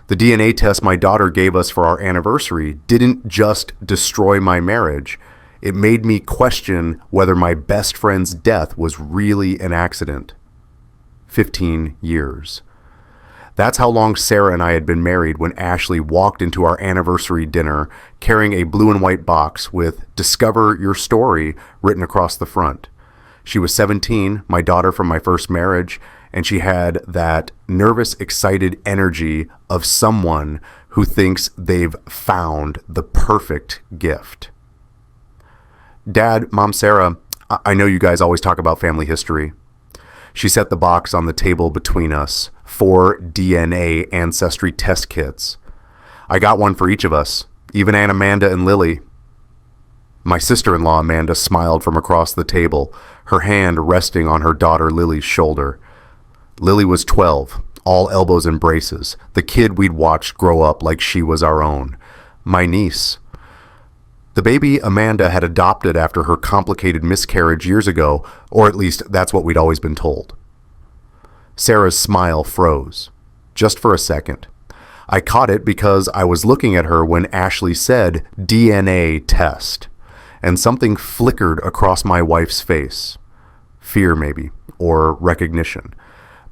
The DNA test my daughter gave us for our anniversary didn't just destroy my marriage. It made me question whether my best friend's death was really an accident. 15 years. That's how long Sarah and I had been married when Ashley walked into our anniversary dinner carrying a blue and white box with "Discover Your Story" written across the front. She was 17, my daughter from my first marriage, and she had that nervous, excited energy of someone who thinks they've found the perfect gift. Dad, Mom Sarah, I know you guys always talk about family history. She set the box on the table between us, 4 DNA ancestry test kits. I got one for each of us, even Aunt Amanda and Lily. My sister-in-law Amanda smiled from across the table, her hand resting on her daughter Lily's shoulder. Lily was 12, all elbows and braces, the kid we'd watched grow up like she was our own. My niece. The baby Amanda had adopted after her complicated miscarriage years ago, or at least that's what we'd always been told. Sarah's smile froze, just for a second. I caught it because I was looking at her when Ashley said DNA test, and something flickered across my wife's face. Fear maybe, or recognition.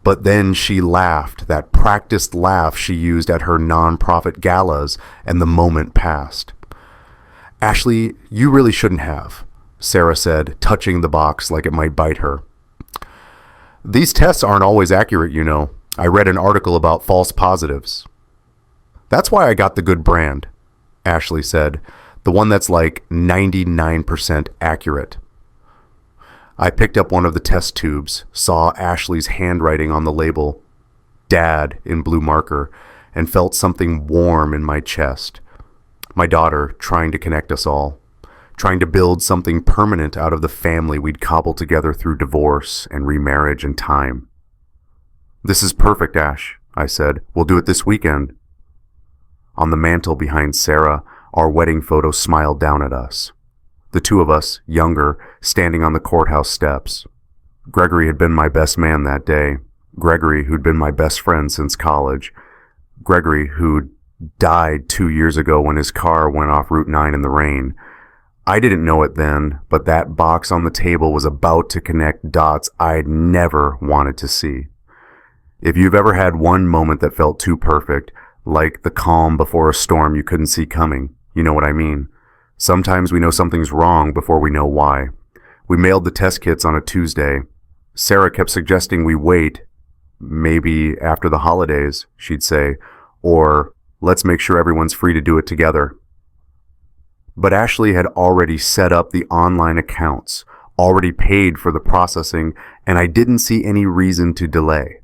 But then she laughed, that practiced laugh she used at her nonprofit galas, and the moment passed. Ashley, you really shouldn't have, Sarah said, touching the box like it might bite her. These tests aren't always accurate, you know. I read an article about false positives. That's why I got the good brand, Ashley said, the one that's like 99% accurate. I picked up one of the test tubes, saw Ashley's handwriting on the label, Dad in blue marker, and felt something warm in my chest. My daughter trying to connect us all, trying to build something permanent out of the family we'd cobbled together through divorce and remarriage and time. This is perfect, Ash, I said. We'll do it this weekend. On the mantel behind Sarah, our wedding photo smiled down at us. The two of us, younger, standing on the courthouse steps. Gregory had been my best man that day. Gregory, who'd been my best friend since college. Gregory, who'd died 2 years ago when his car went off Route 9 in the rain. I didn't know it then, but that box on the table was about to connect dots I'd never wanted to see. If you've ever had one moment that felt too perfect, like the calm before a storm you couldn't see coming, you know what I mean. Sometimes we know something's wrong before we know why. We mailed the test kits on a Tuesday. Sarah kept suggesting we wait, maybe after the holidays, she'd say, or let's make sure everyone's free to do it together. But Ashley had already set up the online accounts, already paid for the processing, and I didn't see any reason to delay.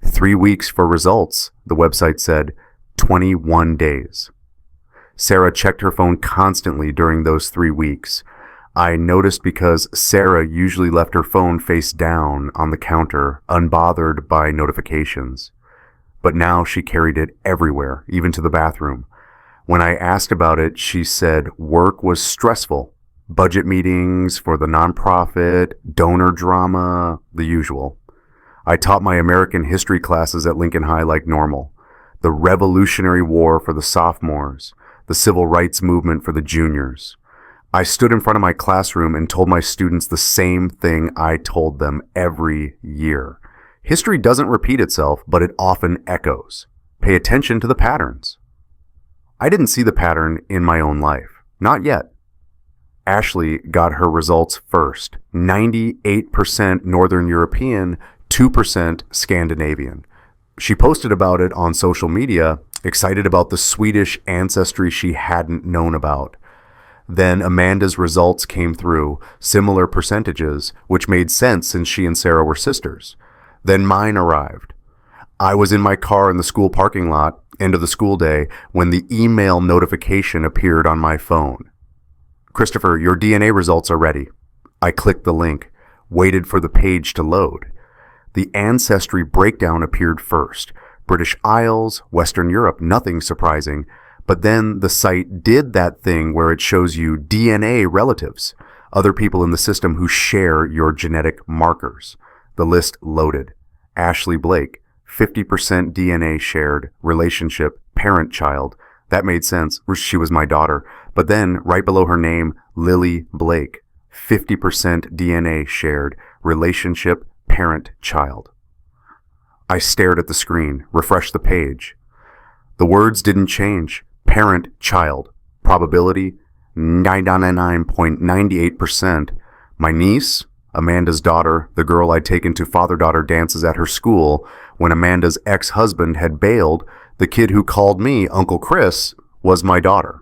3 weeks for results, the website said, 21 days. Sarah checked her phone constantly during those 3 weeks. I noticed because Sarah usually left her phone face down on the counter, unbothered by notifications. But now she carried it everywhere, even to the bathroom. When I asked about it, she said work was stressful. Budget meetings for the nonprofit, donor drama, the usual. I taught my American history classes at Lincoln High like normal. The Revolutionary War for the sophomores, the Civil Rights Movement for the juniors. I stood in front of my classroom and told my students the same thing I told them every year. History doesn't repeat itself, but it often echoes. Pay attention to the patterns. I didn't see the pattern in my own life. Not yet. Ashley got her results first. 98% Northern European, 2% Scandinavian. She posted about it on social media, excited about the Swedish ancestry she hadn't known about. Then Amanda's results came through, similar percentages, which made sense since she and Sarah were sisters. Then mine arrived. I was in my car in the school parking lot, end of the school day, when the email notification appeared on my phone. Christopher, your DNA results are ready. I clicked the link, waited for the page to load. The ancestry breakdown appeared first. British Isles, Western Europe, nothing surprising. But then the site did that thing where it shows you DNA relatives, other people in the system who share your genetic markers. The list loaded. Ashley Blake, 50% DNA shared, relationship, parent-child. That made sense. She was my daughter. But then, right below her name, Lily Blake. 50% DNA shared, relationship, parent-child. I stared at the screen, refreshed the page. The words didn't change. Parent-child. Probability, 99.98%. My niece, Amanda's daughter, the girl I'd taken to father-daughter dances at her school when Amanda's ex-husband had bailed, the kid who called me Uncle Chris, was my daughter.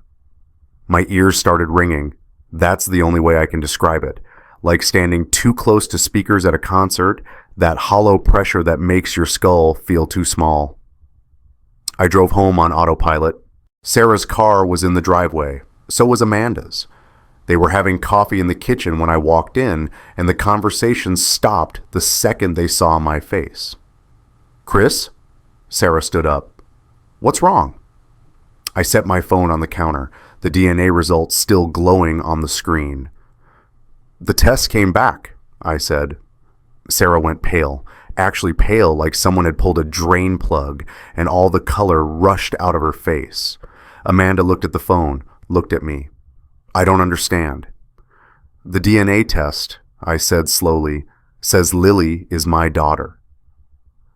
My ears started ringing. That's the only way I can describe it. Like standing too close to speakers at a concert, that hollow pressure that makes your skull feel too small. I drove home on autopilot. Sarah's car was in the driveway. So was Amanda's. They were having coffee in the kitchen when I walked in, and the conversation stopped the second they saw my face. "Chris?" Sarah stood up. "What's wrong?" I set my phone on the counter, the DNA results still glowing on the screen. "The test came back," I said. Sarah went pale, actually pale like someone had pulled a drain plug, and all the color rushed out of her face. Amanda looked at the phone, looked at me. "I don't understand." "The DNA test," I said slowly, "says Lily is my daughter."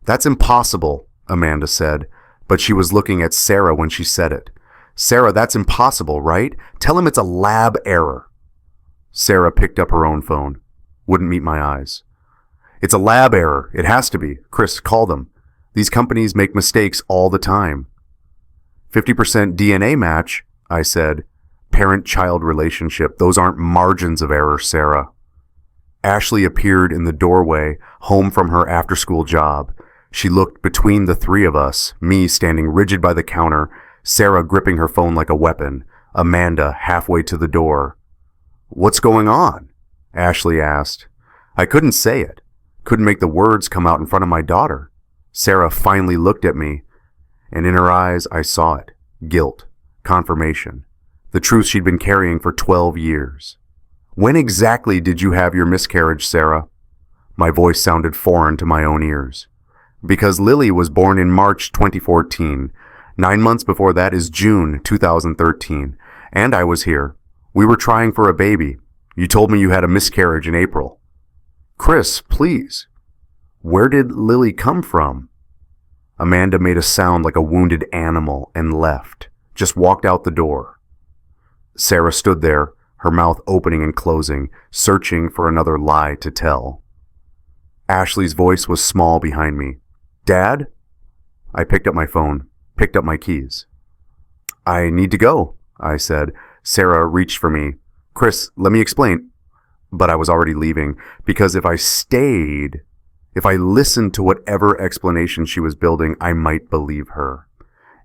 "That's impossible," Amanda said, but she was looking at Sarah when she said it. "Sarah, that's impossible, right? Tell him it's a lab error." Sarah picked up her own phone. Wouldn't meet my eyes. "It's a lab error. It has to be. Chris, call them. These companies make mistakes all the time." 50% DNA match, I said. Parent-child relationship. Those aren't margins of error, Sarah. Ashley appeared in the doorway, home from her after-school job. She looked between the three of us, me standing rigid by the counter, Sarah gripping her phone like a weapon, Amanda halfway to the door. "What's going on?" Ashley asked. I couldn't say it. Couldn't make the words come out in front of my daughter. Sarah finally looked at me, and in her eyes I saw it. Guilt. Confirmation. The truth she'd been carrying for 12 years. "When exactly did you have your miscarriage, Sarah?" My voice sounded foreign to my own ears. "Because Lily was born in March 2014. 9 months before that is June 2013. And I was here. We were trying for a baby. You told me you had a miscarriage in April." "Chris, please. Where did Lily come from?" Amanda made a sound like a wounded animal and left. Just walked out the door. Sarah stood there, her mouth opening and closing, searching for another lie to tell. Ashley's voice was small behind me. "Dad?" I picked up my phone, picked up my keys. "I need to go," I said. Sarah reached for me. "Chris, let me explain." But I was already leaving, because if I stayed, if I listened to whatever explanation she was building, I might believe her.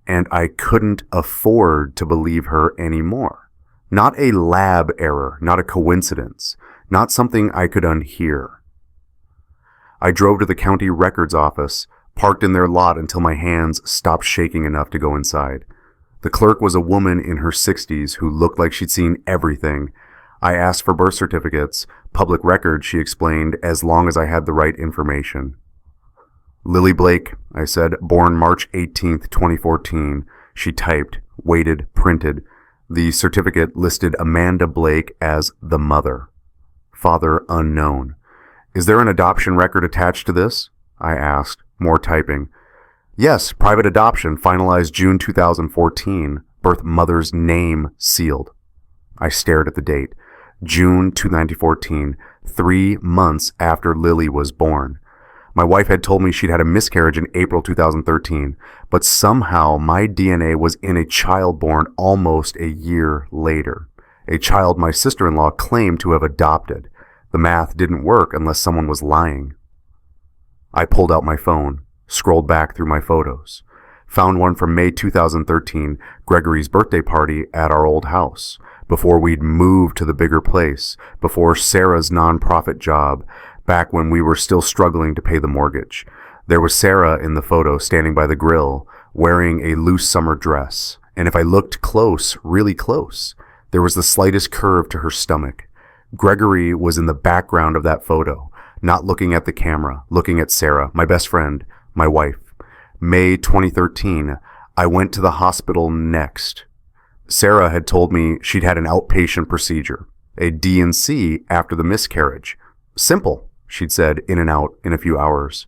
And I couldn't afford to believe her anymore. Not a lab error, not a coincidence, not something I could unhear. I drove to the county records office, parked in their lot until my hands stopped shaking enough to go inside. The clerk was a woman in her 60s who looked like she'd seen everything. I asked for birth certificates, public records, she explained, as long as I had the right information. "Lily Blake," I said, "born March 18th, 2014. She typed, waited, printed. The certificate listed Amanda Blake as the mother. Father unknown. "Is there an adoption record attached to this?" I asked, more typing. "Yes, private adoption, finalized June 2014. Birth mother's name sealed." I stared at the date. June 2014, 3 months after Lily was born. My wife had told me she'd had a miscarriage in April 2013, but somehow my DNA was in a child born almost a year later, a child my sister-in-law claimed to have adopted. The math didn't work unless someone was lying. I pulled out my phone, scrolled back through my photos, found one from May 2013, Gregory's birthday party at our old house, before we'd moved to the bigger place, before Sarah's nonprofit job, back when we were still struggling to pay the mortgage. There was Sarah in the photo standing by the grill, wearing a loose summer dress, and if I looked close, really close, there was the slightest curve to her stomach. Gregory was in the background of that photo, not looking at the camera, looking at Sarah, my best friend, my wife. May 2013. I went to the hospital next. Sarah had told me she'd had an outpatient procedure, a D&C after the miscarriage. Simple, she'd said, in and out in a few hours.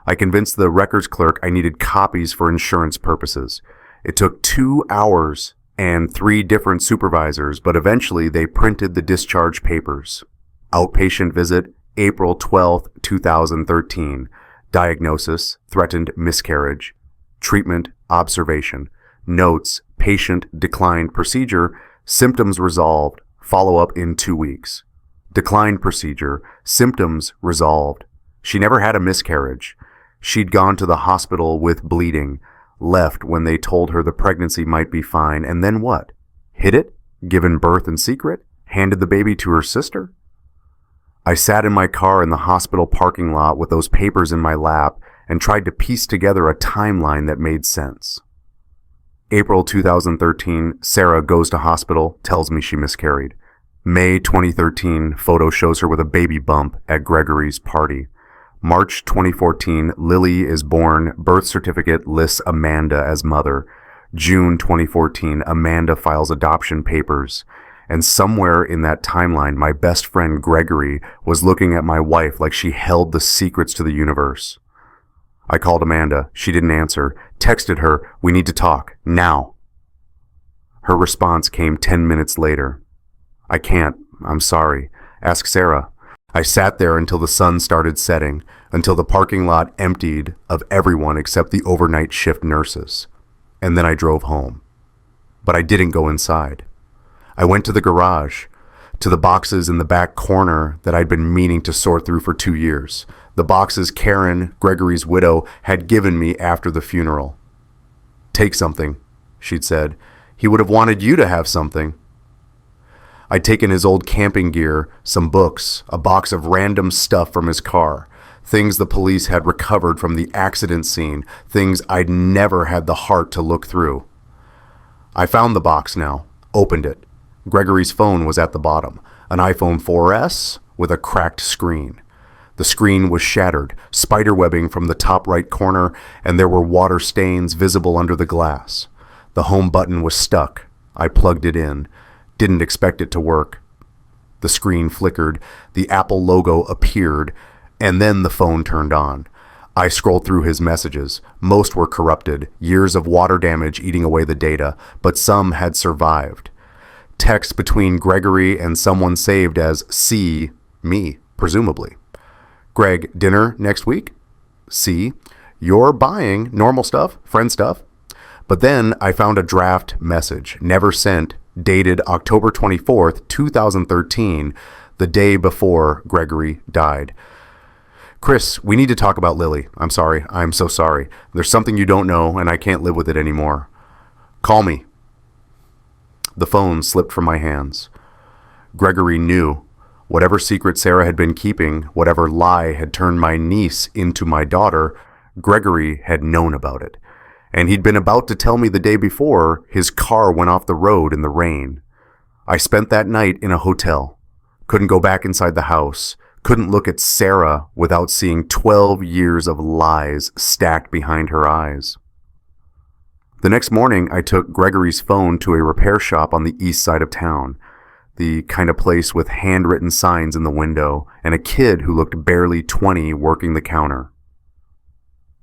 I convinced the records clerk I needed copies for insurance purposes. It took 2 hours and 3 different supervisors, but eventually they printed the discharge papers. Outpatient visit, April 12, 2013. Diagnosis, threatened miscarriage. Treatment, observation. Notes, patient declined procedure. Symptoms resolved. Follow-up in 2 weeks. Declined procedure. Symptoms resolved. She never had a miscarriage. She'd gone to the hospital with bleeding, left when they told her the pregnancy might be fine, and then what? Hid it? Given birth in secret? Handed the baby to her sister? I sat in my car in the hospital parking lot with those papers in my lap and tried to piece together a timeline that made sense. April 2013, Sarah goes to hospital, tells me she miscarried. May 2013, photo shows her with a baby bump at Gregory's party. March 2014, Lily is born, birth certificate lists Amanda as mother. June 2014, Amanda files adoption papers. And somewhere in that timeline, my best friend Gregory was looking at my wife like she held the secrets to the universe. I called Amanda. She didn't answer. Texted her, "We need to talk, now." Her response came 10 minutes later. "I can't. I'm sorry. Ask Sarah." I sat there until the sun started setting, until the parking lot emptied of everyone except the overnight shift nurses. And then I drove home. But I didn't go inside. I went to the garage, to the boxes in the back corner that I'd been meaning to sort through for 2 years. The boxes Karen, Gregory's widow, had given me after the funeral. "Take something," she'd said. "He would have wanted you to have something." I'd taken his old camping gear, some books, a box of random stuff from his car, things the police had recovered from the accident scene, things I'd never had the heart to look through. I found the box now, opened it. Gregory's phone was at the bottom, an iPhone 4S with a cracked screen. The screen was shattered, spiderwebbing from the top right corner, and there were water stains visible under the glass. The home button was stuck. I plugged it in. Didn't expect it to work. The screen flickered, the Apple logo appeared, and then the phone turned on. I scrolled through his messages. Most were corrupted, years of water damage eating away the data, but some had survived. Text between Gregory and someone saved as C, me, presumably. "Greg, dinner next week?" C, "You're buying normal stuff, friend stuff." But then I found a draft message, never sent, dated October 24th, 2013, the day before Gregory died. "Chris, we need to talk about Lily. I'm sorry. I'm so sorry. There's something you don't know, and I can't live with it anymore. Call me." The phone slipped from my hands. Gregory knew. Whatever secret Sarah had been keeping, whatever lie had turned my niece into my daughter, Gregory had known about it. And he'd been about to tell me the day before his car went off the road in the rain. I spent that night in a hotel. Couldn't go back inside the house. Couldn't look at Sarah without seeing 12 years of lies stacked behind her eyes. The next morning, I took Gregory's phone to a repair shop on the east side of town, the kind of place with handwritten signs in the window and a kid who looked barely 20 working the counter.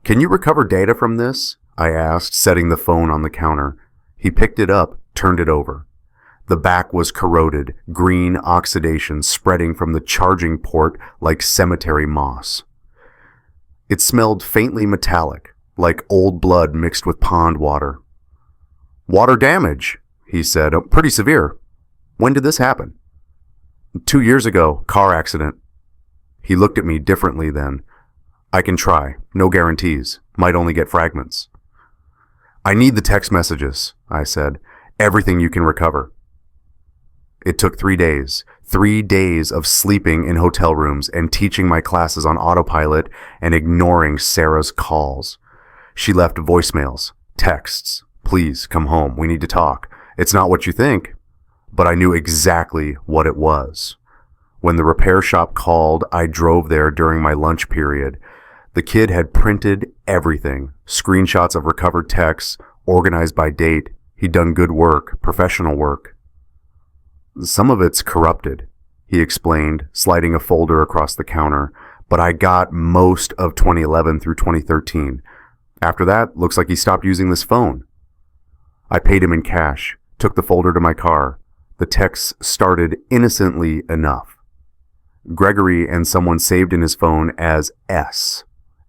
"Can you recover data from this?" I asked, setting the phone on the counter. He picked it up, turned it over. The back was corroded, green oxidation spreading from the charging port like cemetery moss. It smelled faintly metallic, like old blood mixed with pond water. "Water damage," he said. "Pretty severe. When did this happen?" 2 years ago, car accident." He looked at me differently then. "I can try. No guarantees. Might only get fragments." "I need the text messages," I said. "Everything you can recover." It took 3 days. 3 days of sleeping in hotel rooms and teaching my classes on autopilot and ignoring Sarah's calls. She left voicemails, texts. "Please come home. We need to talk. It's not what you think." But I knew exactly what it was. When the repair shop called, I drove there during my lunch period. The kid had printed everything, screenshots of recovered texts, organized by date. He'd done good work, professional work. Some of it's corrupted, he explained, sliding a folder across the counter, but I got most of 2011 through 2013. After that, looks like he stopped using this phone. I paid him in cash, took the folder to my car. The texts started innocently enough. Gregory and someone saved in his phone as S.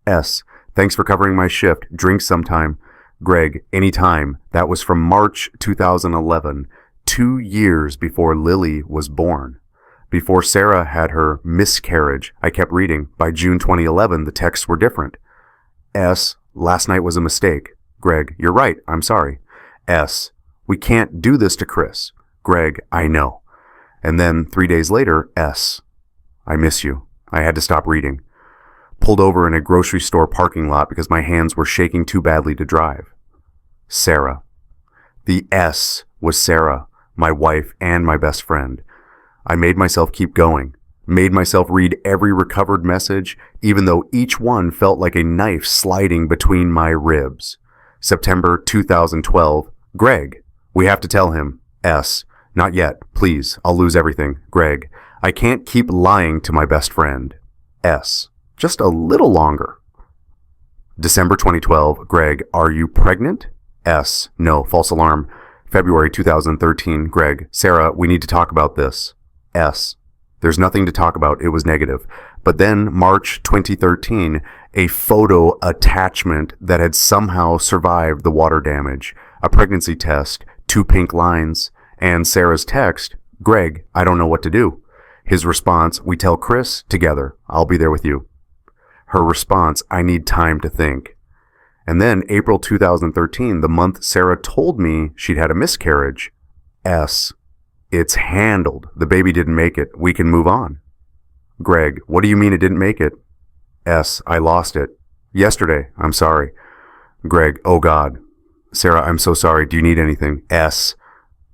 S. Thanks for covering my shift. Drink sometime. Greg, anytime. That was from March 2011, 2 years before Lily was born. Before Sarah had her miscarriage, I kept reading. By June 2011, the texts were different. S. Last night was a mistake. Greg, you're right. I'm sorry. S. We can't do this to Chris. Greg, I know. And then 3 days later, S. I miss you. I had to stop reading. Pulled over in a grocery store parking lot because my hands were shaking too badly to drive. Sarah. The S was Sarah, my wife and my best friend. I made myself keep going, made myself read every recovered message, even though each one felt like a knife sliding between my ribs. September 2012. Greg. We have to tell him. S. Not yet. Please. I'll lose everything. Greg. I can't keep lying to my best friend. S. Just a little longer. December 2012. Greg. Are you pregnant? S. No. False alarm. February 2013. Greg. Sarah, we need to talk about this. S. There's nothing to talk about. It was negative. But then March 2013, a photo attachment that had somehow survived the water damage, a pregnancy test, 2 pink lines, and Sarah's text, Greg, I don't know what to do. His response, we tell Chris together. I'll be there with you. Her response, I need time to think. And then April 2013, the month Sarah told me she'd had a miscarriage. S. It's handled. The baby didn't make it. We can move on. Greg, what do you mean it didn't make it? S. I lost it. Yesterday. I'm sorry. Greg, oh God. Sarah, I'm so sorry. Do you need anything? S.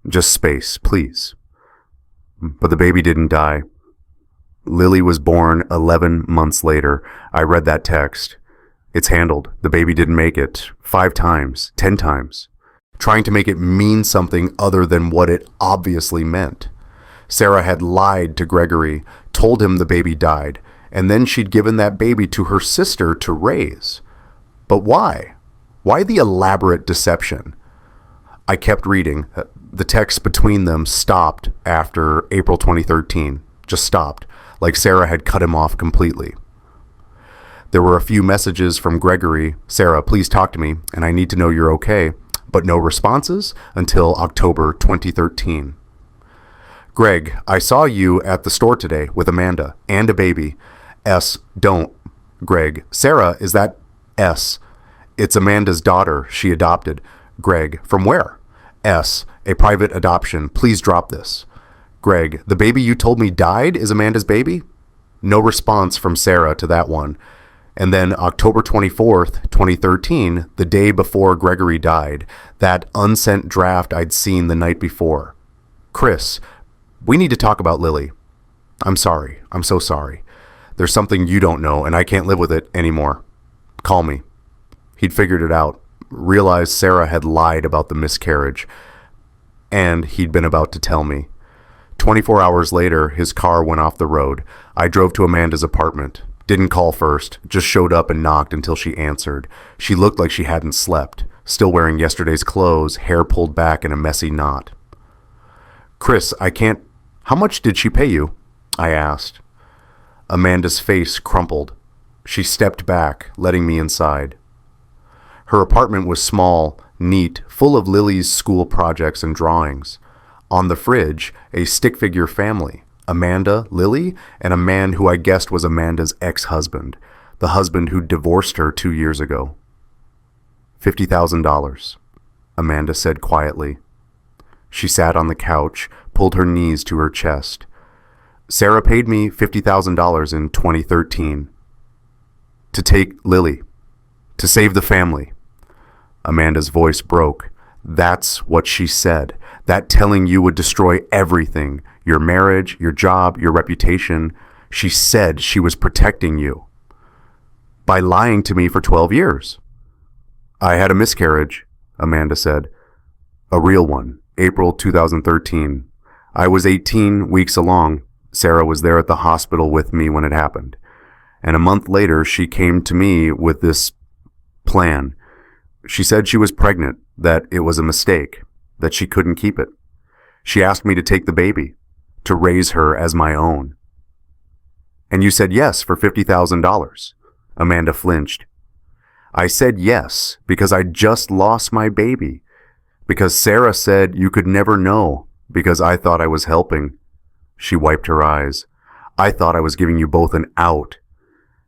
Just space, please. But the baby didn't die. Lily was born 11 months later. I read that text. It's handled. The baby didn't make it. 5 times, 10 times. Trying to make it mean something other than what it obviously meant. Sarah had lied to Gregory, told him the baby died, and then she'd given that baby to her sister to raise. But why? Why the elaborate deception? I kept reading. The text between them stopped after April 2013. Just stopped, like Sarah had cut him off completely. There were a few messages from Gregory, Sarah, please talk to me, and I need to know you're okay, but no responses until October 2013. Greg, I saw you at the store today with Amanda and a baby. S, don't. Greg, Sarah, is that S? It's Amanda's daughter she adopted. Greg, from where? S, a private adoption. Please drop this. Greg, the baby you told me died is Amanda's baby? No response from Sarah to that one. And then October 24th, 2013, the day before Gregory died, that unsent draft I'd seen the night before. Chris, we need to talk about Lily. I'm sorry. I'm so sorry. There's something you don't know, and I can't live with it anymore. Call me. He'd figured it out, realized Sarah had lied about the miscarriage, and he'd been about to tell me. 24 hours later, his car went off the road. I drove to Amanda's apartment. Didn't call first, just showed up and knocked until she answered. She looked like she hadn't slept, still wearing yesterday's clothes, hair pulled back in a messy knot. Chris, I can't... How much did she pay you? I asked. Amanda's face crumpled. She stepped back, letting me inside. Her apartment was small, neat, full of Lily's school projects and drawings. On the fridge, a stick figure family. Amanda, Lily, and a man who I guessed was Amanda's ex-husband, the husband who divorced her 2 years ago. $50,000, Amanda said quietly. She sat on the couch, pulled her knees to her chest. Sarah paid me $50,000 in 2013. To take Lily. To save the family. Amanda's voice broke. That's what she said. That telling you would destroy everything. Your marriage, your job, your reputation. She said she was protecting you. By lying to me for 12 years. I had a miscarriage, Amanda said. A real one, April 2013. I was 18 weeks along. Sarah was there at the hospital with me when it happened. And a month later, she came to me with this plan. She said she was pregnant, that it was a mistake, that she couldn't keep it. She asked me to take the baby, to raise her as my own. And you said yes for $50,000. Amanda flinched. I said yes because I just lost my baby. Because Sarah said you could never know, because I thought I was helping. She wiped her eyes. I thought I was giving you both an out.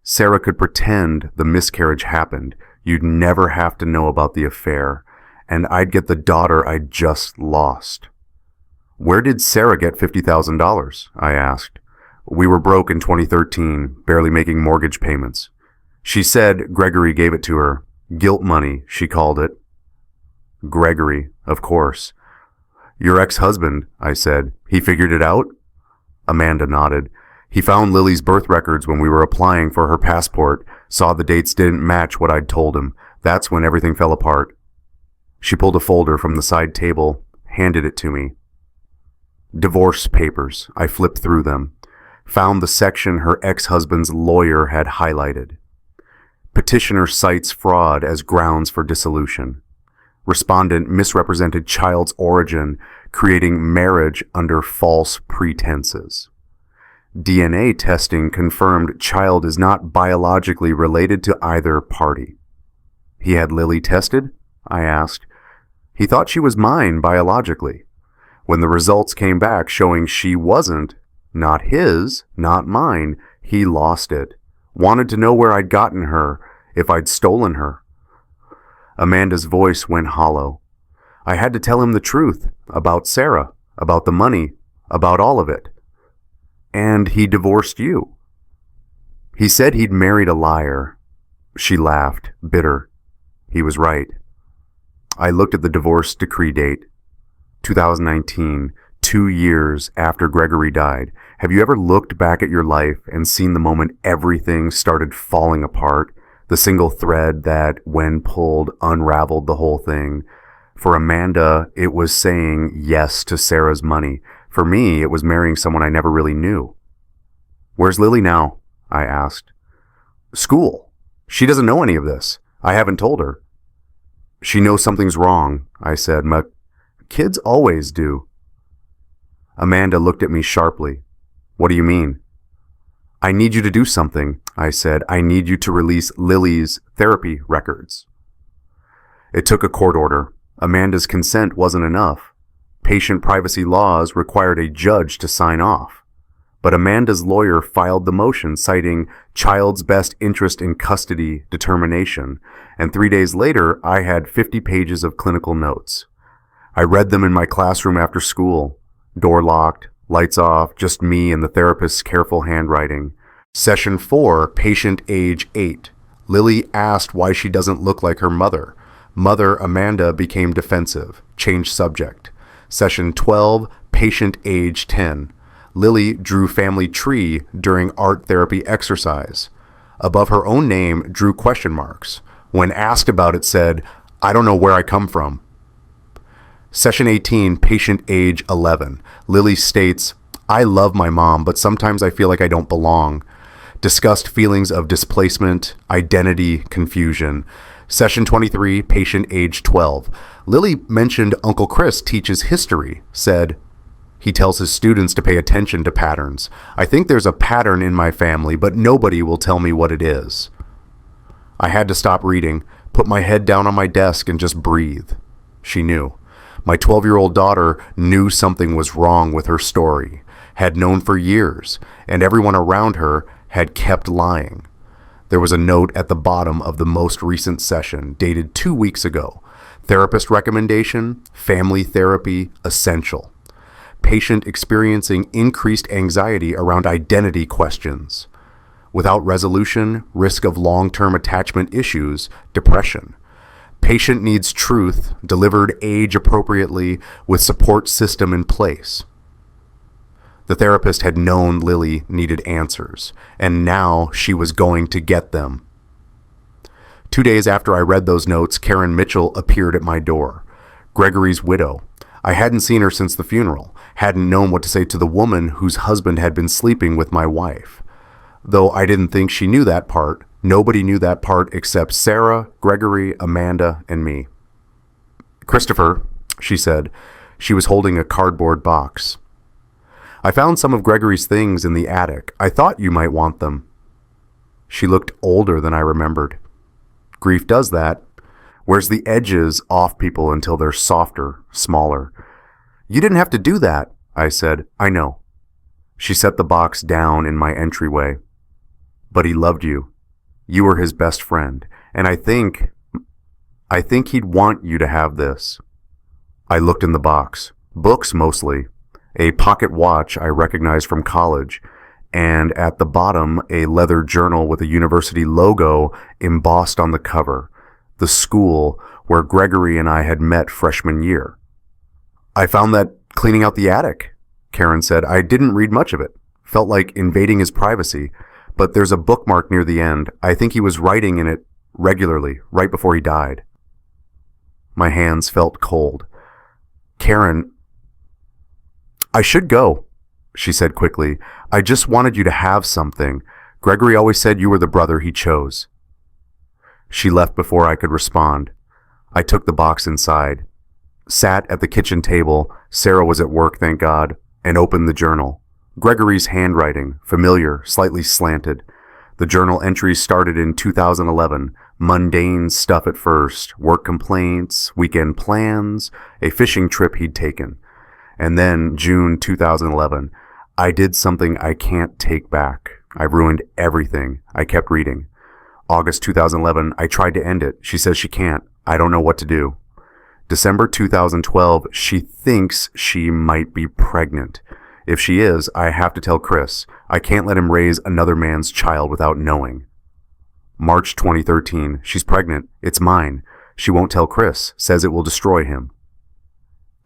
Sarah could pretend the miscarriage happened. You'd never have to know about the affair. And I'd get the daughter I just lost. Where did Sarah get $50,000? I asked. We were broke in 2013, barely making mortgage payments. She said Gregory gave it to her. Guilt money, she called it. Gregory, of course. Your ex-husband, I said. He figured it out? Amanda nodded. He found Lily's birth records when we were applying for her passport, saw the dates didn't match what I'd told him. That's when everything fell apart. She pulled a folder from the side table, handed it to me. Divorce papers. I flipped through them. Found the section her ex-husband's lawyer had highlighted. Petitioner cites fraud as grounds for dissolution. Respondent misrepresented child's origin, creating marriage under false pretenses. DNA testing confirmed child is not biologically related to either party. He had Lily tested? I asked. He thought she was mine biologically. When the results came back showing she wasn't, not his, not mine, he lost it. Wanted to know where I'd gotten her, if I'd stolen her. Amanda's voice went hollow. I had to tell him the truth about Sarah, about the money, about all of it. And he divorced you. He said he'd married a liar. She laughed, bitter. He was right. I looked at the divorce decree date. 2019, 2 years after Gregory died. Have you ever looked back at your life and seen the moment everything started falling apart? The single thread that, when pulled, unraveled the whole thing. For Amanda, it was saying yes to Sarah's money. For me, it was marrying someone I never really knew. Where's Lily now? I asked. School. She doesn't know any of this. I haven't told her. She knows something's wrong, I said. My kids always do. Amanda looked at me sharply. What do you mean? I need you to do something, I said. I need you to release Lily's therapy records. It took a court order. Amanda's consent wasn't enough. Patient privacy laws required a judge to sign off. But Amanda's lawyer filed the motion citing child's best interest in custody determination, and 3 days later I had 50 pages of clinical notes. I read them in my classroom after school. Door locked, lights off, just me and the therapist's careful handwriting. Session 4, patient age 8. Lily asked why she doesn't look like her mother. Mother Amanda became defensive, changed subject. Session 12, patient age 10. Lily drew family tree during art therapy exercise. Above her own name, drew question marks. When asked about it, said, I don't know where I come from. Session 18, patient age 11. Lily states, I love my mom, but sometimes I feel like I don't belong. Discussed feelings of displacement, identity, confusion. Session 23, patient age 12. Lily mentioned Uncle Chris teaches history, said, he tells his students to pay attention to patterns. I think there's a pattern in my family, but nobody will tell me what it is. I had to stop reading, put my head down on my desk and just breathe. She knew. My 12-year-old daughter knew something was wrong with her story, had known for years, and everyone around her had kept lying. There was a note at the bottom of the most recent session, dated 2 weeks ago. Therapist recommendation, family therapy, essential. Patient experiencing increased anxiety around identity questions. Without resolution, risk of long-term attachment issues, depression. Patient needs truth, delivered age appropriately, with support system in place. The therapist had known Lily needed answers, and now she was going to get them. 2 days after I read those notes, Karen Mitchell appeared at my door. Gregory's widow. I hadn't seen her since the funeral, hadn't known what to say to the woman whose husband had been sleeping with my wife. Though I didn't think she knew that part, nobody knew that part except Sarah, Gregory, Amanda, and me. "Christopher," she said. She was holding a cardboard box. "I found some of Gregory's things in the attic. I thought you might want them." She looked older than I remembered. Grief does that. Wears the edges off people until they're softer, smaller. "You didn't have to do that," I said. "I know." She set the box down in my entryway. "But he loved you. You were his best friend. And I think he'd want you to have this." I looked in the box. Books, mostly. A pocket watch I recognized from college. And at the bottom, a leather journal with a university logo embossed on the cover. The school where Gregory and I had met freshman year. "I found that cleaning out the attic," Karen said. "I didn't read much of it. Felt like invading his privacy. But there's a bookmark near the end. I think he was writing in it regularly, right before he died." My hands felt cold. "Karen, I should go," she said quickly. "I just wanted you to have something. Gregory always said you were the brother he chose." She left before I could respond. I took the box inside, sat at the kitchen table. Sarah was at work, thank God, and opened the journal. Gregory's handwriting, familiar, slightly slanted. The journal entries started in 2011. Mundane stuff at first. Work complaints, weekend plans, a fishing trip he'd taken. And then, June 2011, "I did something I can't take back. I ruined everything." I kept reading. August 2011, "I tried to end it. She says she can't. I don't know what to do." December 2012, "She thinks she might be pregnant. If she is, I have to tell Chris. I can't let him raise another man's child without knowing." March 2013, "She's pregnant. It's mine. She won't tell Chris. Says it will destroy him."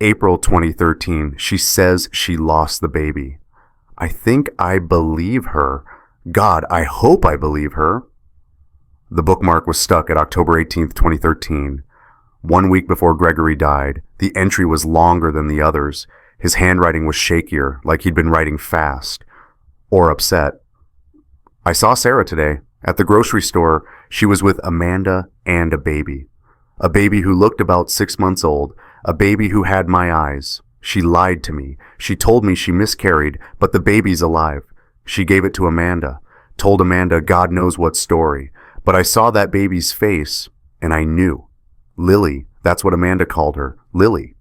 April 2013, "She says she lost the baby." I think I believe her. God, I hope I believe her. The bookmark was stuck at October 18th, 2013. 1 week before Gregory died. The entry was longer than the others. His handwriting was shakier, like he'd been writing fast. Or upset. "I saw Sarah today. At the grocery store, she was with Amanda and a baby. A baby who looked about 6 months old. A baby who had my eyes. She lied to me. She told me she miscarried, but the baby's alive. She gave it to Amanda. Told Amanda God knows what story. But I saw that baby's face, and I knew. Lily, that's what Amanda called her. Lily.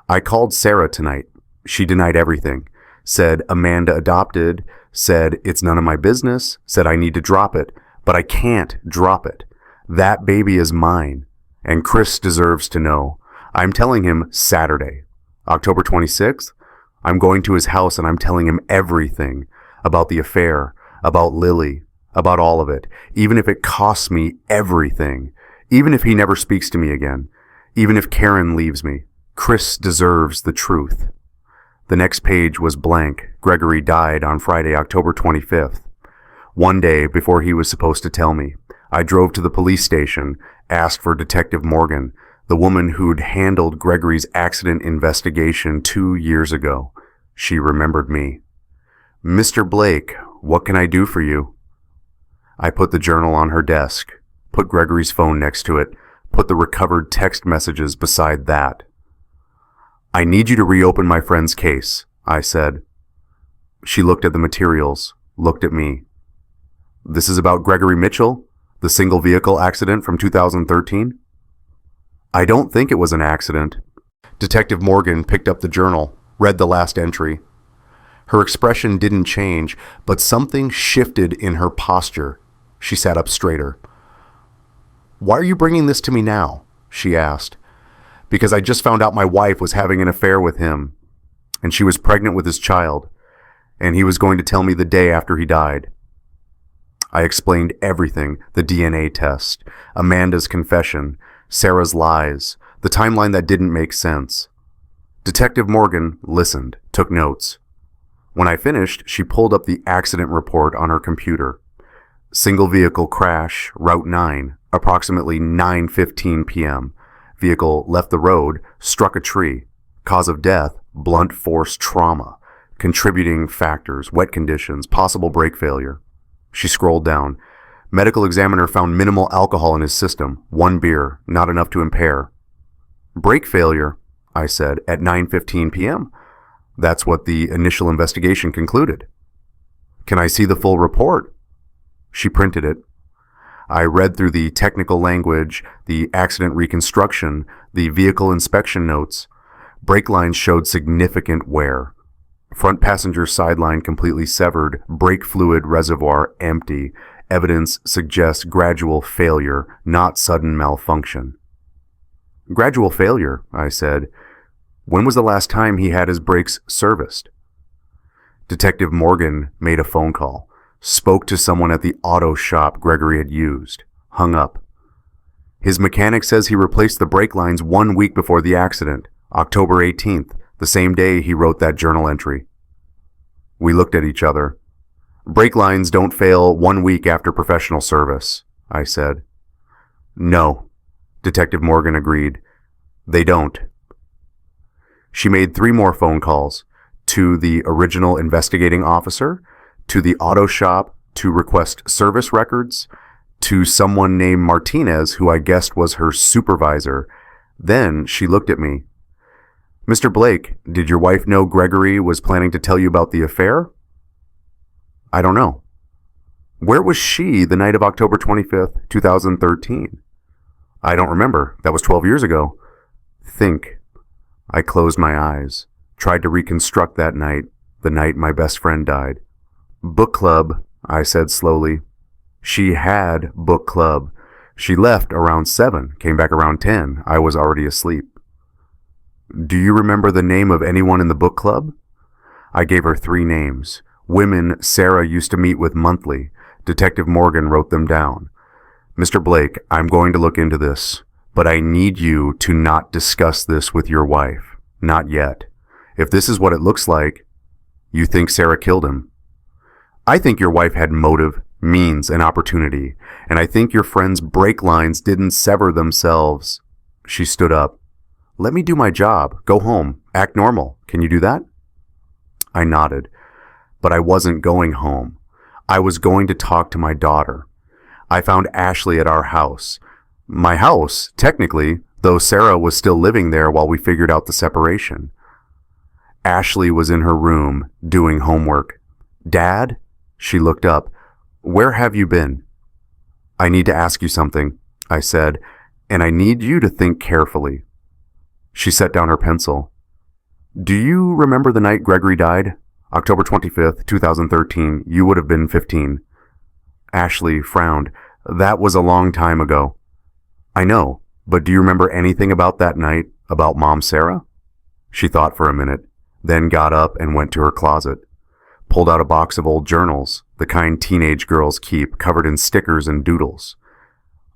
I called Sarah tonight. She denied everything. Said Amanda adopted. Said it's none of my business. Said I need to drop it. But I can't drop it. That baby is mine. And Chris deserves to know. I'm telling him Saturday. October 26th, I'm going to his house and I'm telling him everything. About the affair. About Lily. About all of it. Even if it costs me everything. Even if he never speaks to me again. Even if Karen leaves me. Chris deserves the truth. The next page was blank. Gregory died on Friday, October 25th. 1 day before he was supposed to tell me. I drove to the police station, asked for Detective Morgan, the woman who'd handled Gregory's accident investigation 2 years ago. She remembered me. "Mr. Blake, what can I do for you?" I put the journal on her desk, put Gregory's phone next to it, put the recovered text messages beside that. "I need you to reopen my friend's case," I said. She looked at the materials, looked at me. "This is about Gregory Mitchell, the single vehicle accident from 2013? "I don't think it was an accident." Detective Morgan picked up the journal, read the last entry. Her expression didn't change, but something shifted in her posture. She sat up straighter. "Why are you bringing this to me now?" she asked. "Because I just found out my wife was having an affair with him, and she was pregnant with his child, and he was going to tell me the day after he died." I explained everything, the DNA test, Amanda's confession, Sarah's lies, the timeline that didn't make sense. Detective Morgan listened, took notes. When I finished, she pulled up the accident report on her computer. Single vehicle crash, Route 9, Approximately 9:15 p.m. Vehicle left the road, struck a tree. Cause of death, blunt force trauma. Contributing factors, wet conditions, possible brake failure. She scrolled down. Medical examiner found minimal alcohol in his system. 1 beer, not enough to impair. Brake failure, I said, at 9:15 p.m. That's what the initial investigation concluded. Can I see the full report? She printed it. I read through the technical language, the accident reconstruction, the vehicle inspection notes. Brake lines showed significant wear. Front passenger sideline completely severed, brake fluid reservoir empty. Evidence suggests gradual failure, not sudden malfunction. Gradual failure, I said. When was the last time he had his brakes serviced? Detective Morgan made a phone call, spoke to someone at the auto shop Gregory had used, hung up. His mechanic says he replaced the brake lines 1 week before the accident, October 18th, the same day he wrote that journal entry. We looked at each other. Brake lines don't fail 1 week after professional service, I said. No, Detective Morgan agreed. They don't. She made 3 more phone calls, to the original investigating officer, to the auto shop to request service records, to someone named Martinez who I guessed was her supervisor. Then she looked at me. Mr. Blake, did your wife know Gregory was planning to tell you about the affair? I don't know. Where was she the night of October 25th, 2013? I don't remember. That was 12 years ago. Think. I closed my eyes, tried to reconstruct that night, the night my best friend died. Book club, I said slowly. She had book club. She left around 7, came back around 10. I was already asleep. Do you remember the name of anyone in the book club? I gave her 3 names. Women Sarah used to meet with monthly. Detective Morgan wrote them down. Mr. Blake, I'm going to look into this, but I need you to not discuss this with your wife. Not yet. If this is what it looks like, you think Sarah killed him. I think your wife had motive, means, and opportunity, and I think your friend's brake lines didn't sever themselves. She stood up. Let me do my job. Go home. Act normal. Can you do that? I nodded, but I wasn't going home. I was going to talk to my daughter. I found Ashley at our house. My house, technically, though Sarah was still living there while we figured out the separation. Ashley was in her room, doing homework. Dad? She looked up. Where have you been? I need to ask you something, I said, and I need you to think carefully. She set down her pencil. Do you remember the night Gregory died? October 25th, 2013. You would have been 15. Ashley frowned. That was a long time ago. I know, but do you remember anything about that night, about Mom Sarah? She thought for a minute, then got up and went to her closet. Pulled out a box of old journals, the kind teenage girls keep, covered in stickers and doodles.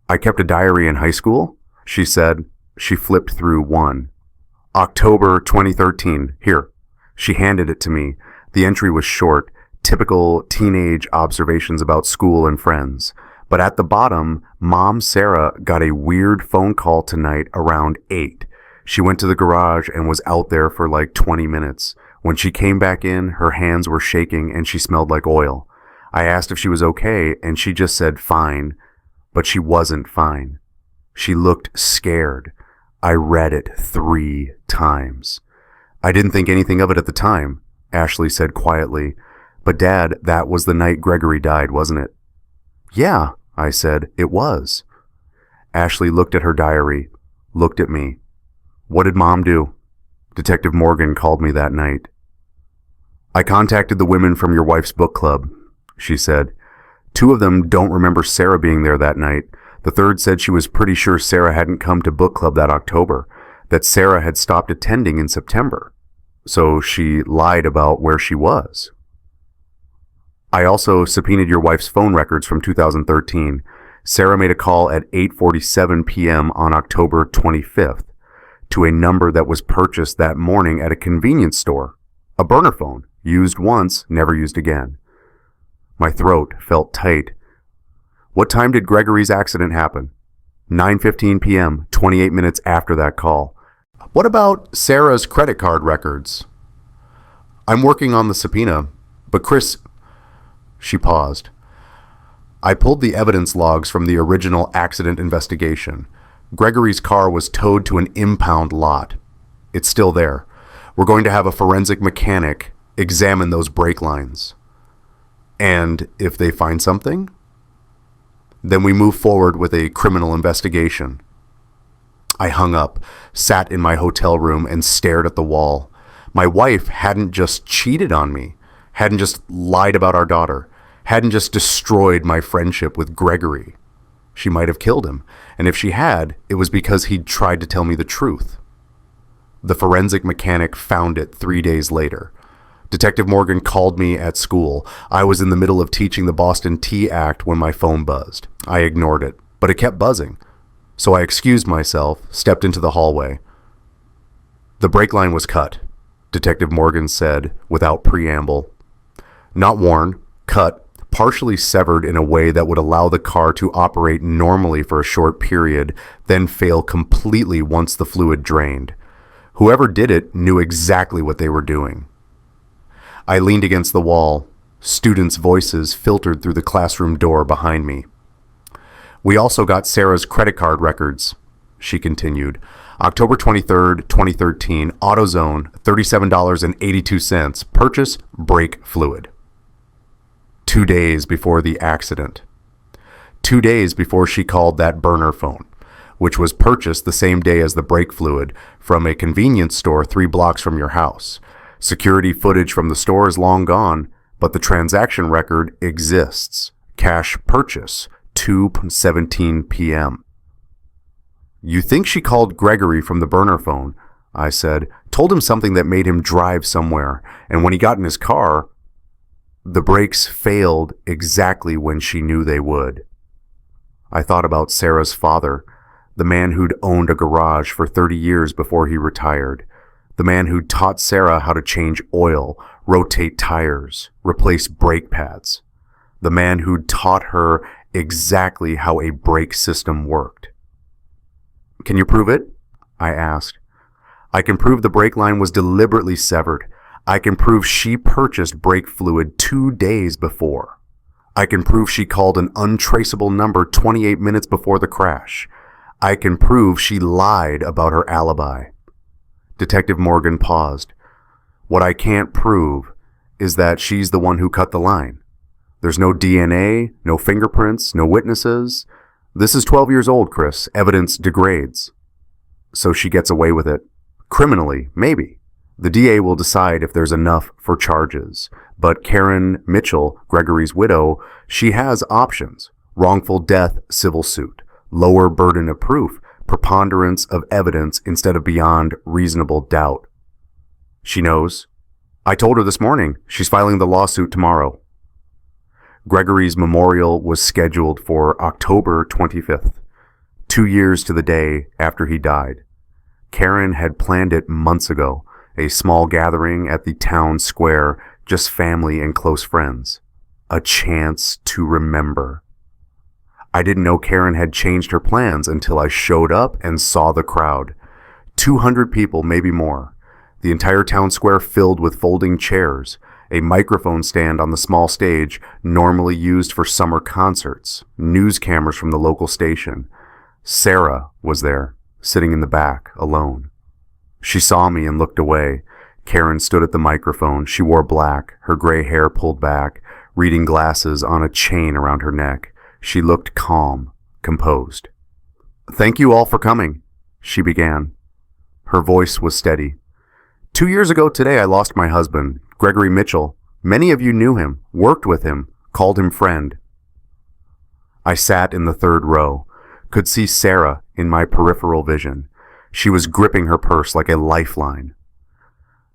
I kept a diary in high school, she said. She flipped through one. October 2013. Here. She handed it to me. The entry was short, typical teenage observations about school and friends. But at the bottom, Mom Sarah got a weird phone call tonight around 8. She went to the garage and was out there for like 20 minutes. When she came back in, her hands were shaking and she smelled like oil. I asked if she was okay and she just said fine, but she wasn't fine. She looked scared. I read it 3 times. I didn't think anything of it at the time, Ashley said quietly. But Dad, that was the night Gregory died, wasn't it? Yeah, I said, it was. Ashley looked at her diary, looked at me. What did Mom do? Detective Morgan called me that night. I contacted the women from your wife's book club, she said. 2 of them don't remember Sarah being there that night. The third said she was pretty sure Sarah hadn't come to book club that October, that Sarah had stopped attending in September. So she lied about where she was. I also subpoenaed your wife's phone records from 2013. Sarah made a call at 8:47 p.m. on October 25th to a number that was purchased that morning at a convenience store. A burner phone, used once, never used again. My throat felt tight. What time did Gregory's accident happen? 9:15 p.m., 28 minutes after that call. What about Sarah's credit card records? I'm working on the subpoena, but Chris... She paused. I pulled the evidence logs from the original accident investigation. Gregory's car was towed to an impound lot. It's still there. We're going to have a forensic mechanic examine those brake lines. And if they find something, then we move forward with a criminal investigation. I hung up, sat in my hotel room, and stared at the wall. My wife hadn't just cheated on me, hadn't just lied about our daughter, hadn't just destroyed my friendship with Gregory. She might have killed him, and if she had, it was because he'd tried to tell me the truth. The forensic mechanic found it 3 days later. Detective Morgan called me at school. I was in the middle of teaching the Boston Tea Act when my phone buzzed. I ignored it, but it kept buzzing. So I excused myself, stepped into the hallway. The brake line was cut, Detective Morgan said without preamble. Not worn, cut, partially severed in a way that would allow the car to operate normally for a short period, then fail completely once the fluid drained. Whoever did it knew exactly what they were doing. I leaned against the wall. Students' voices filtered through the classroom door behind me. We also got Sarah's credit card records, she continued. October 23rd, 2013, AutoZone, $37.82. Purchase, brake fluid. 2 days before the accident. 2 days before she called that burner phone, which was purchased the same day as the brake fluid from a convenience store 3 blocks from your house. Security footage from the store is long gone, but the transaction record exists. Cash purchase, 2:17 p.m. You think she called Gregory from the burner phone, I said, told him something that made him drive somewhere, and when he got in his car, the brakes failed exactly when she knew they would. I thought about Sarah's father, the man who'd owned a garage for 30 years before he retired. The man who taught Sarah how to change oil, rotate tires, replace brake pads. The man who taught her exactly how a brake system worked. Can you prove it? I asked. I can prove the brake line was deliberately severed. I can prove she purchased brake fluid 2 days before. I can prove she called an untraceable number 28 minutes before the crash. I can prove she lied about her alibi. Detective Morgan paused. What I can't prove is that she's the one who cut the line. There's no DNA, no fingerprints, no witnesses. This is 12 years old, Chris. Evidence degrades. So she gets away with it. Criminally, maybe. The DA will decide if there's enough for charges. But Karen Mitchell, Gregory's widow, she has options. Wrongful death, civil suit. Lower burden of proof. Preponderance of evidence instead of beyond reasonable doubt. She knows. I told her this morning. She's filing the lawsuit tomorrow. Gregory's memorial was scheduled for October 25th, 2 years to the day after he died. Karen had planned it months ago, a small gathering at the town square, just family and close friends. A chance to remember. I didn't know Karen had changed her plans until I showed up and saw the crowd. 200 people, maybe more. The entire town square filled with folding chairs, a microphone stand on the small stage normally used for summer concerts, news cameras from the local station. Sarah was there, sitting in the back, alone. She saw me and looked away. Karen stood at the microphone. She wore black, her gray hair pulled back, reading glasses on a chain around her neck. She looked calm, composed. Thank you all for coming, she began. Her voice was steady. 2 years ago today, I lost my husband, Gregory Mitchell. Many of you knew him, worked with him, called him friend. I sat in the third row, could see Sarah in my peripheral vision. She was gripping her purse like a lifeline.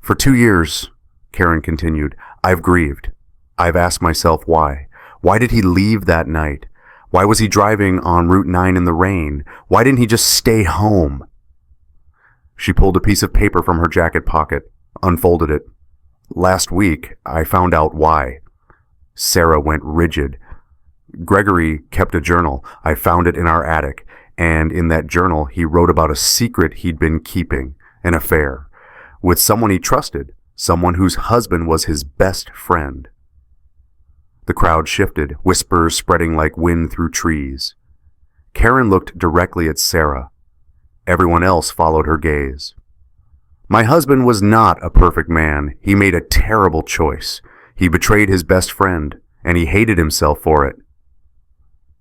For 2 years, Karen continued, I've grieved. I've asked myself why. Why did he leave that night? Why was he driving on Route 9 in the rain? Why didn't he just stay home? She pulled a piece of paper from her jacket pocket, unfolded it. Last week, I found out why. Sarah went rigid. Gregory kept a journal. I found it in our attic. And in that journal, he wrote about a secret he'd been keeping, an affair, with someone he trusted, someone whose husband was his best friend. The crowd shifted, whispers spreading like wind through trees. Karen looked directly at Sarah. Everyone else followed her gaze. My husband was not a perfect man. He made a terrible choice. He betrayed his best friend, and he hated himself for it.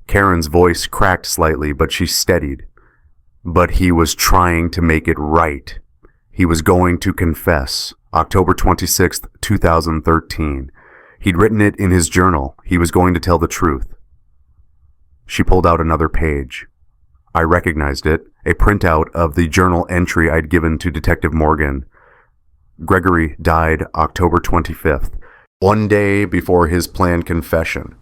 Karen's voice cracked slightly, but she steadied. But he was trying to make it right. He was going to confess. October 26th, 2013. He'd written it in his journal. He was going to tell the truth. She pulled out another page. I recognized it, a printout of the journal entry I'd given to Detective Morgan. Gregory died October 25th, one day before his planned confession.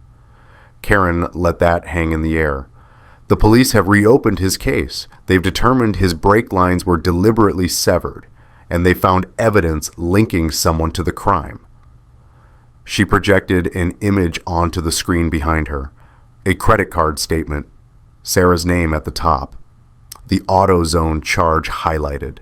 Karen let that hang in the air. The police have reopened his case. They've determined his brake lines were deliberately severed, and they found evidence linking someone to the crime. She projected an image onto the screen behind her. A credit card statement. Sarah's name at the top. The AutoZone charge highlighted.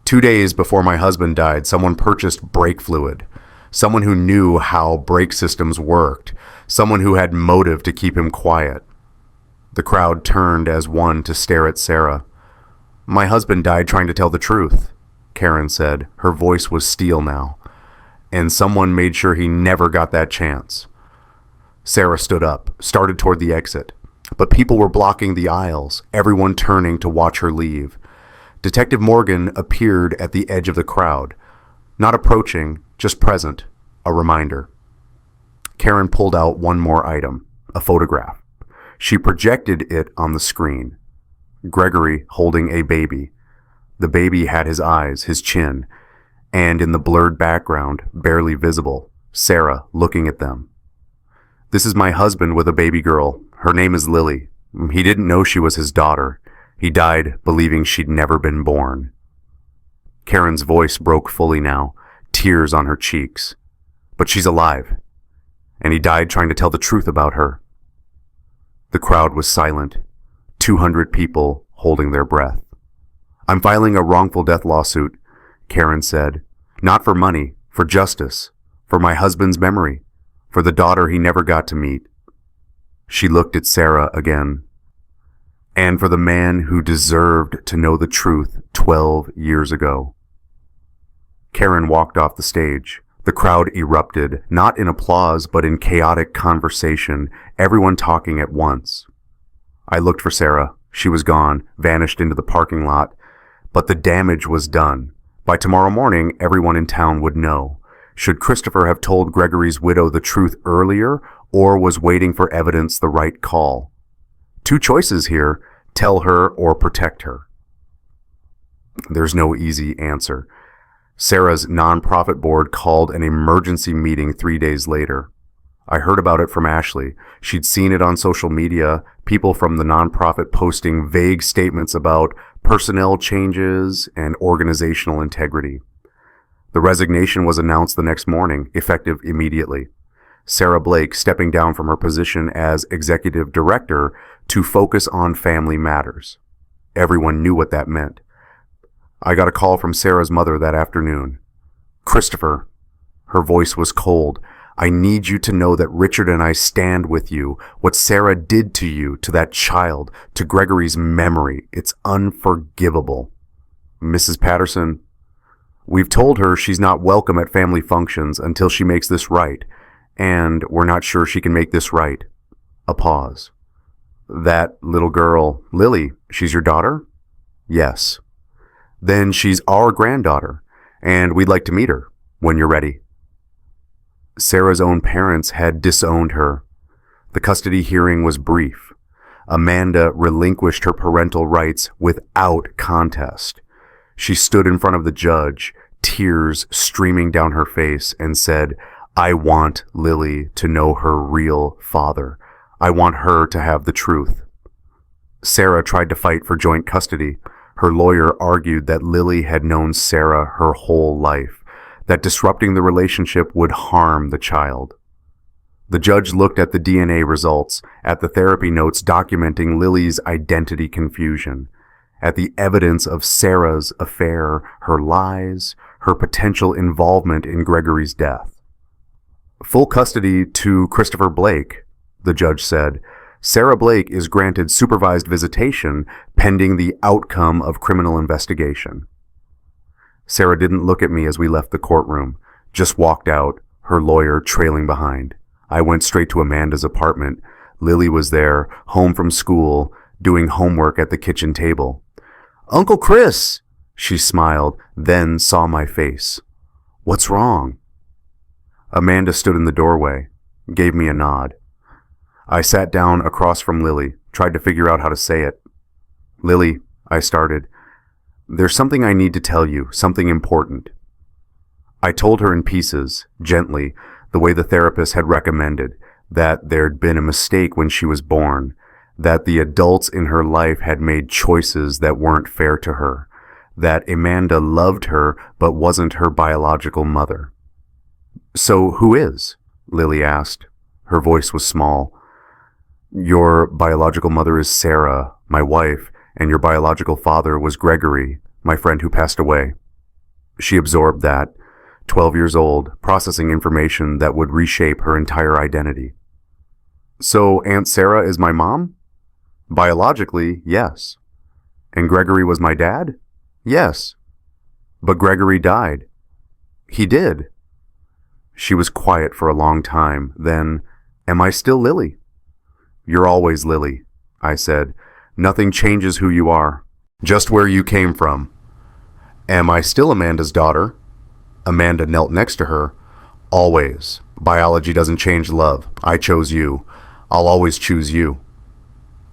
2 days before my husband died, someone purchased brake fluid. Someone who knew how brake systems worked. Someone who had motive to keep him quiet. The crowd turned as one to stare at Sarah. My husband died trying to tell the truth, Karen said. Her voice was steel now. And someone made sure he never got that chance. Sarah stood up, started toward the exit. But people were blocking the aisles, everyone turning to watch her leave. Detective Morgan appeared at the edge of the crowd. Not approaching, just present, a reminder. Karen pulled out one more item, a photograph. She projected it on the screen. Gregory holding a baby. The baby had his eyes, his chin, and in the blurred background, barely visible, Sarah looking at them. This is my husband with a baby girl. Her name is Lily. He didn't know she was his daughter. He died believing she'd never been born. Karen's voice broke fully now, tears on her cheeks. But she's alive. And he died trying to tell the truth about her. The crowd was silent. 200 people holding their breath. I'm filing a wrongful death lawsuit, Karen said. Not for money, for justice, for my husband's memory, for the daughter he never got to meet. She looked at Sarah again. And for the man who deserved to know the truth 12 years ago. Karen walked off the stage. The crowd erupted, not in applause, but in chaotic conversation, everyone talking at once. I looked for Sarah. She was gone, vanished into the parking lot. But the damage was done. By tomorrow morning, everyone in town would know. Should Christopher have told Gregory's widow the truth earlier, or was waiting for evidence the right call? 2 choices here, tell her or protect her. There's no easy answer. Sarah's nonprofit board called an emergency meeting 3 days later. I heard about it from Ashley. She'd seen it on social media, people from the nonprofit posting vague statements about personnel changes and organizational integrity. The resignation was announced the next morning, effective immediately. Sarah Blake stepping down from her position as executive director to focus on family matters. Everyone knew what that meant. I got a call from Sarah's mother that afternoon. Christopher. Her voice was cold. I need you to know that Richard and I stand with you. What Sarah did to you, to that child, to Gregory's memory, it's unforgivable. Mrs. Patterson, we've told her she's not welcome at family functions until she makes this right, and we're not sure she can make this right. A pause. That little girl, Lily, she's your daughter? Yes. Then she's our granddaughter, and we'd like to meet her when you're ready. Sarah's own parents had disowned her. The custody hearing was brief. Amanda relinquished her parental rights without contest. She stood in front of the judge, tears streaming down her face, and said, I want Lily to know her real father. I want her to have the truth. Sarah tried to fight for joint custody. Her lawyer argued that Lily had known Sarah her whole life, that disrupting the relationship would harm the child. The judge looked at the DNA results, at the therapy notes documenting Lily's identity confusion, at the evidence of Sarah's affair, her lies, her potential involvement in Gregory's death. Full custody to Christopher Blake, the judge said. Sarah Blake is granted supervised visitation pending the outcome of criminal investigation. Sarah didn't look at me as we left the courtroom, just walked out, her lawyer trailing behind. I went straight to Amanda's apartment. Lily was there, home from school, doing homework at the kitchen table. "Uncle Chris!" She smiled, then saw my face. "What's wrong?" Amanda stood in the doorway, gave me a nod. I sat down across from Lily, tried to figure out how to say it. "Lily," I started, "there's something I need to tell you, something important." I told her in pieces, gently, the way the therapist had recommended, that there'd been a mistake when she was born, that the adults in her life had made choices that weren't fair to her, that Amanda loved her but wasn't her biological mother. "So who is?" Lily asked. Her voice was small. "Your biological mother is Sarah, my wife, and your biological father was Gregory, my friend who passed away." She absorbed that, 12 years old, processing information that would reshape her entire identity. "So Aunt Sarah is my mom?" "Biologically, yes." "And Gregory was my dad?" "Yes." "But Gregory died." "He did." She was quiet for a long time. Then, "Am I still Lily?" "You're always Lily," I said. "Nothing changes who you are, just where you came from." "Am I still Amanda's daughter?" Amanda knelt next to her. "Always. Biology doesn't change love. I chose you. I'll always choose you."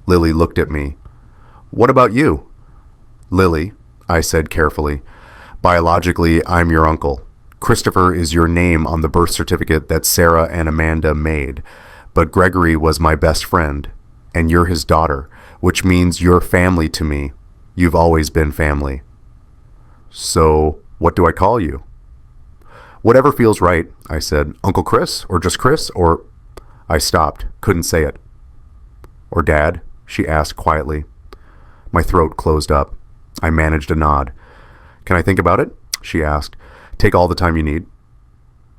Lily looked at me. "What about you?" "Lily," I said carefully, "biologically, I'm your uncle. Christopher is your name on the birth certificate that Sarah and Amanda made, but Gregory was my best friend, and you're his daughter, which means you're family to me. You've always been family." "So, what do I call you?" "Whatever feels right," I said. "Uncle Chris, or just Chris, or—" I stopped, couldn't say it. "Or Dad?" she asked quietly. My throat closed up. I managed a nod. "Can I think about it?" she asked. "Take all the time you need."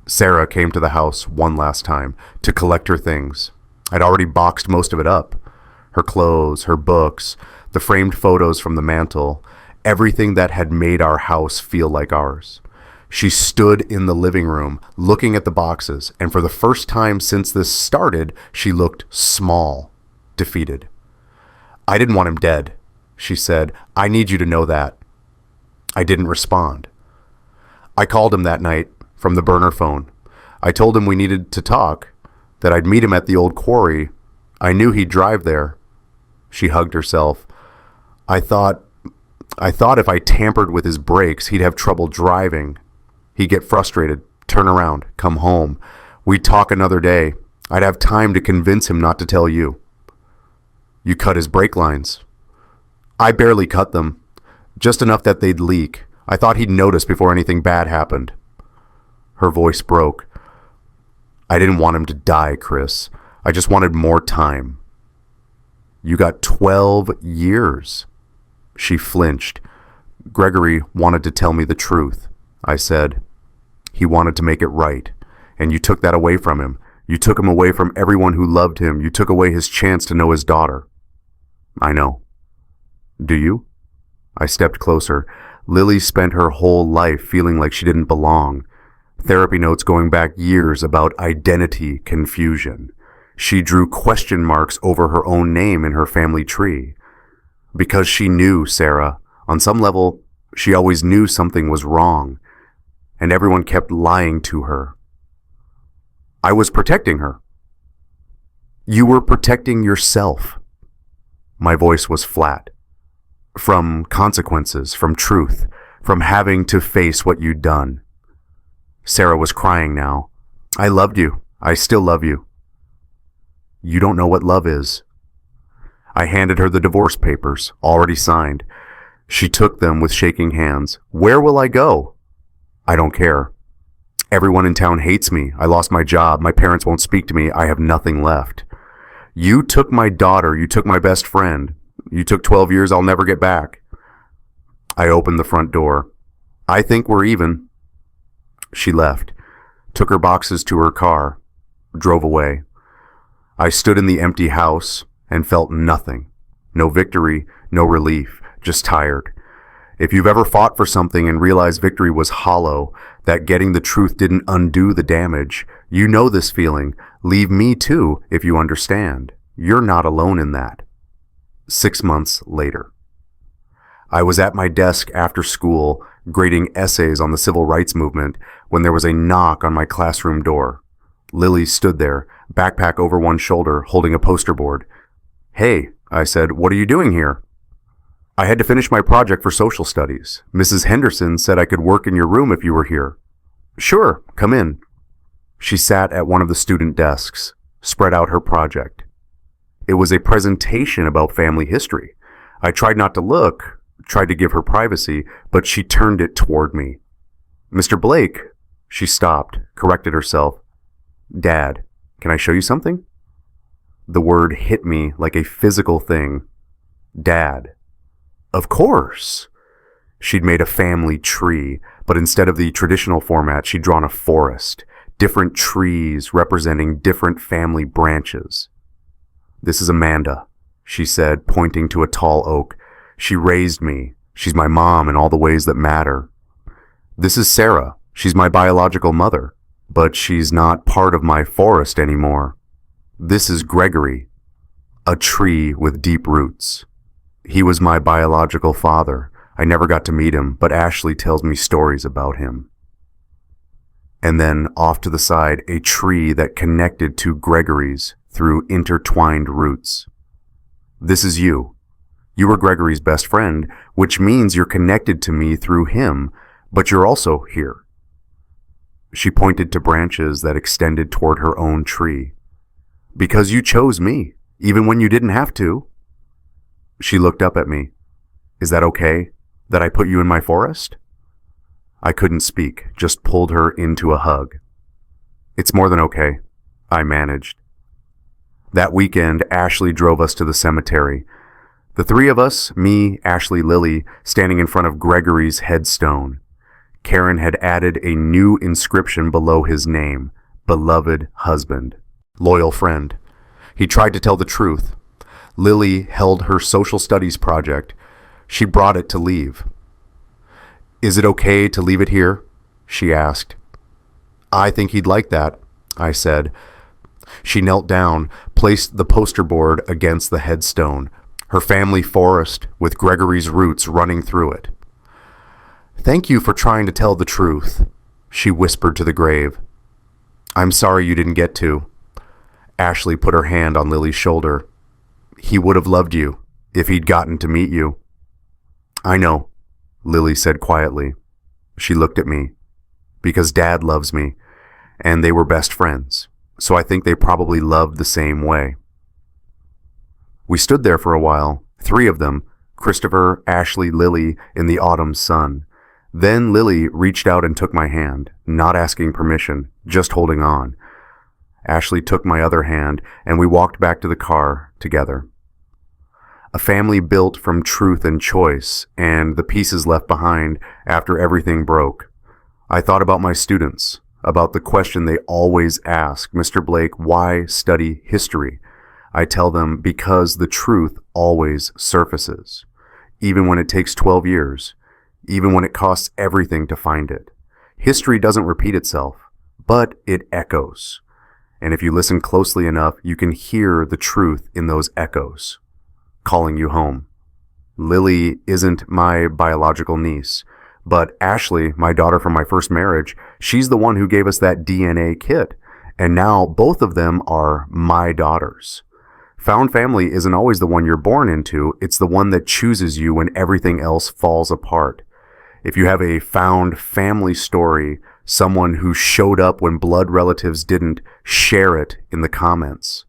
Sarah came to the house one last time to collect her things. I'd already boxed most of it up. Her clothes, her books, the framed photos from the mantle, everything that had made our house feel like ours. She stood in the living room, looking at the boxes, and for the first time since this started, she looked small, defeated. "I didn't want him dead," she said. "I need you to know that." I didn't respond. I called him that night from the burner phone. I told him we needed to talk, that I'd meet him at the old quarry. I knew he'd drive there. She hugged herself. I thought if I tampered with his brakes, he'd have trouble driving. He'd get frustrated, turn around, come home. We'd talk another day. I'd have time to convince him not to tell you. "You cut his brake lines." "I barely cut them. Just enough that they'd leak. I thought he'd notice before anything bad happened." Her voice broke. "I didn't want him to die, Chris. I just wanted more time." "You got 12 years. She flinched. "Gregory wanted to tell me the truth," I said. "He wanted to make it right, and you took that away from him. You took him away from everyone who loved him. You took away his chance to know his daughter." "I know." "Do you?" I stepped closer. Lily spent her whole life feeling like she didn't belong. Therapy notes going back years about identity confusion. She drew question marks over her own name in her family tree. Because she knew Sarah, on some level, she always knew something was wrong, and everyone kept lying to her. I was protecting her. "You were protecting yourself." My voice was flat. "From consequences, from truth, from having to face what you'd done." Sarah was crying now. "I loved you. I still love you." "You don't know what love is." I handed her the divorce papers, already signed. She took them with shaking hands. "Where will I go?" "I don't care." Everyone in town hates me. I lost my job. My parents won't speak to me. I have nothing left. You took my daughter. You took my best friend. You took 12 years I'll never get back. I opened the front door. I think we're even. She left, took her boxes to her car, drove away. I stood in the empty house and felt nothing. No victory, no relief, just tired. If you've ever fought for something and realized victory was hollow, that getting the truth didn't undo the damage, you know this feeling. Leave me too if you understand. You're not alone in that. 6 months later. I was at my desk after school, grading essays on the civil rights movement, when there was a knock on my classroom door. Lily stood there, backpack over one shoulder, holding a poster board. "Hey," I said, "what are you doing here?" "I had to finish my project for social studies. Mrs. Henderson said I could work in your room if you were here." "Sure, come in." She sat at one of the student desks, spread out her project. It was a presentation about family history. I tried not to look, tried to give her privacy, but she turned it toward me. "Mr. Blake," she stopped, corrected herself. "Dad, can I show you something?" The word hit me like a physical thing. Dad. Of course. She'd made a family tree, but instead of the traditional format, she'd drawn a forest, different trees representing different family branches. "This is Amanda," she said, pointing to a tall oak. "She raised me. She's my mom in all the ways that matter. This is Sarah. She's my biological mother, but she's not part of my forest anymore. This is Gregory, a tree with deep roots. He was my biological father. I never got to meet him, but Ashley tells me stories about him." And then off to the side, a tree that connected to Gregory's through intertwined roots. "This is you. You were Gregory's best friend, which means you're connected to me through him, but you're also here." She pointed to branches that extended toward her own tree. "Because you chose me, even when you didn't have to." She looked up at me. "Is that okay, that I put you in my forest?" I couldn't speak, just pulled her into a hug. "It's more than okay," I managed. That weekend, Ashley drove us to the cemetery. The three of us, me, Ashley, Lily, standing in front of Gregory's headstone. Karen had added a new inscription below his name, "Beloved husband, loyal friend." He tried to tell the truth. Lily held her social studies project. She brought it to leave. "Is it okay to leave it here?" she asked. "I think he'd like that," I said. She knelt down, placed the poster board against the headstone, her family forest with Gregory's roots running through it. "Thank you for trying to tell the truth," she whispered to the grave. "I'm sorry you didn't get to." Ashley put her hand on Lily's shoulder. "He would have loved you if he'd gotten to meet you." "I know," Lily said quietly. She looked at me. "Because Dad loves me, and they were best friends, so I think they probably loved the same way." We stood there for a while, three of them, Christopher, Ashley, Lily, in the autumn sun. Then Lily reached out and took my hand, not asking permission, just holding on. Ashley took my other hand, and we walked back to the car together. A family built from truth and choice, and the pieces left behind after everything broke. I thought about my students, about the question they always ask, "Mr. Blake, why study history?" I tell them, because the truth always surfaces, even when it takes 12 years, even when it costs everything to find it. History doesn't repeat itself, but it echoes. And if you listen closely enough, you can hear the truth in those echoes, calling you home. Lily isn't my biological niece, but Ashley, my daughter from my first marriage, she's the one who gave us that DNA kit. And now both of them are my daughters. Found family isn't always the one you're born into. It's the one that chooses you when everything else falls apart. If you have a found family story, someone who showed up when blood relatives didn't, share it in the comments.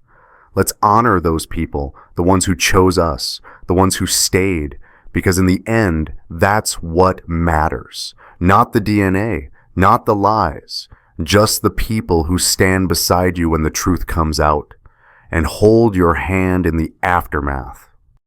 Let's honor those people, the ones who chose us, the ones who stayed, because in the end, that's what matters. Not the DNA, not the lies, just the people who stand beside you when the truth comes out and hold your hand in the aftermath.